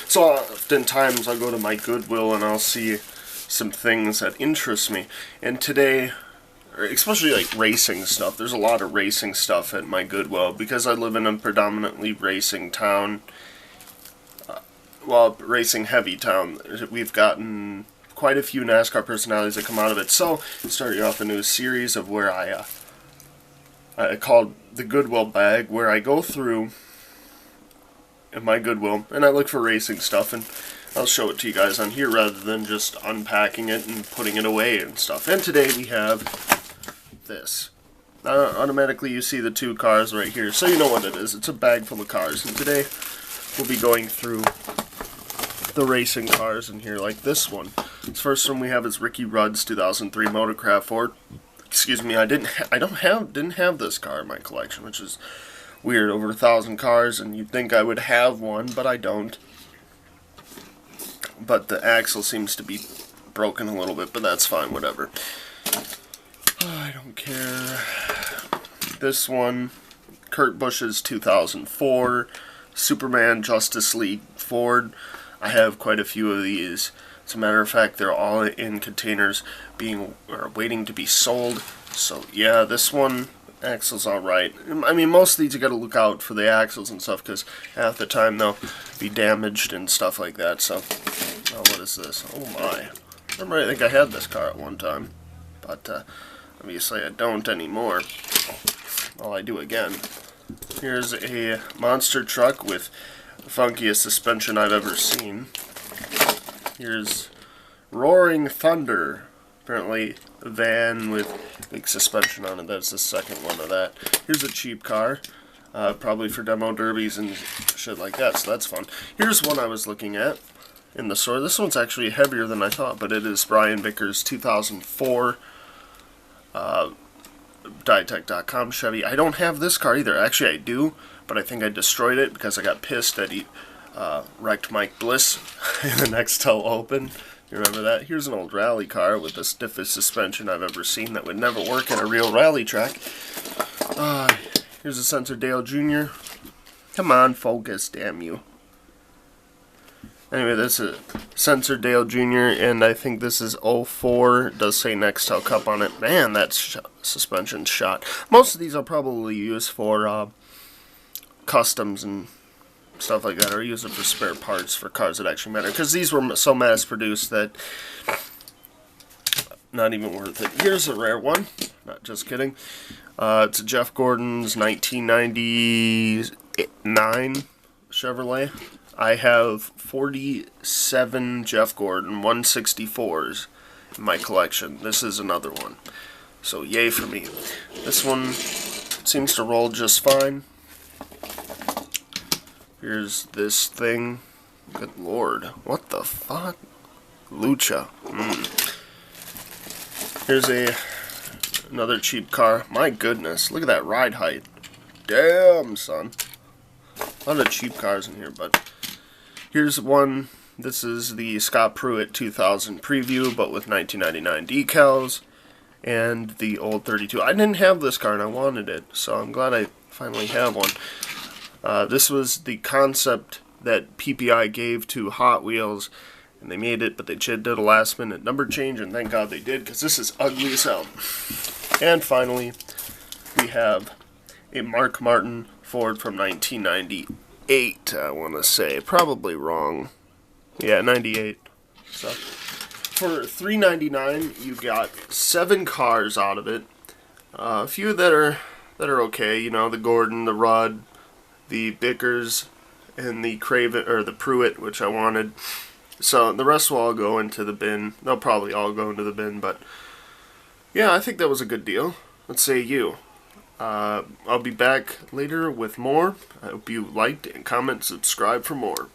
So oftentimes I'll go to my Goodwill and I'll see some things that interest me. And today, especially like racing stuff, there's a lot of racing stuff at my Goodwill because I live in a predominantly racing town. Racing heavy town. We've gotten quite a few NASCAR personalities that come out of it. So, starting off a new series of where I called the Goodwill bag, where I go through in my Goodwill and I look for racing stuff, and I'll show it to you guys on here rather than just unpacking it and putting it away and stuff. And today we have this. Automatically you see the two cars right here, so you know what it is. It's a bag full of cars, and today we'll be going through the racing cars in here, like this one. This first one we have is Ricky Rudd's 2003 Motorcraft Ford. Excuse me, I didn't have this car in my collection, which is weird. Over 1,000 cars, and you'd think I would have one, but I don't. But the axle seems to be broken a little bit, but that's fine, whatever. I don't care. This one, Kurt Busch's 2004 Superman Justice League Ford. I have quite a few of these. As a matter of fact, they're all in containers waiting to be sold. So yeah, this one, axle's alright. I mean, most of these you gotta look out for the axles and stuff, because half the time they'll be damaged and stuff like that. So, oh, what is this? Oh my. Remember, I think I had this car at one time, but obviously I don't anymore. Well, I do again. Here's a monster truck with the funkiest suspension I've ever seen. Here's Roaring Thunder. Apparently a van with big suspension on it. That's the second one of that. Here's a cheap car. Probably for demo derbies and shit like that, so that's fun. Here's one I was looking at in the store. This one's actually heavier than I thought, but it is Brian Bicker's 2004 Diatech.com Chevy. I don't have this car either. Actually, I do, but I think I destroyed it because I got pissed that he wrecked Mike Bliss in the Nextel Open. You remember that? Here's an old rally car with the stiffest suspension I've ever seen that would never work in a real rally track. Here's a Sensor Dale Jr. Come on, focus, damn you. Anyway, this is Sensor Dale Jr., and I think this is 04. It does say Nextel Cup on it. Man, that suspension's shot. Most of these I'll probably use for customs and stuff like that, or use it for spare parts for cars that actually matter, because these were so mass-produced that not even worth it. Here's a rare one. Not just kidding. It's a Jeff Gordon's 1999 Chevrolet. I have 47 Jeff Gordon 164s in my collection. This is another one. So yay for me. This one seems to roll just fine. Here's this thing. Good lord. What the fuck? Lucha. Here's another cheap car. My goodness. Look at that ride height. Damn, son. A lot of cheap cars in here, but here's one. This is the Scott Pruitt 2000 preview, but with 1999 decals and the old 32. I didn't have this car and I wanted it, so I'm glad I finally have one. This was the concept that PPI gave to Hot Wheels, and they made it, but they did a last-minute number change, and thank God they did, because this is ugly as hell. And finally, we have a Mark Martin Ford from 1998, I want to say. Probably wrong. Yeah, 98. So, for $3.99, you got 7 cars out of it. A few that are okay, you know, the Gordon, the Rudd, the Bickers, and the Craven, or the Pruitt, which I wanted. So the rest will all go into the bin. They'll probably all go into the bin, but yeah, I think that was a good deal. Let's say you. I'll be back later with more. I hope you liked and comment, subscribe for more.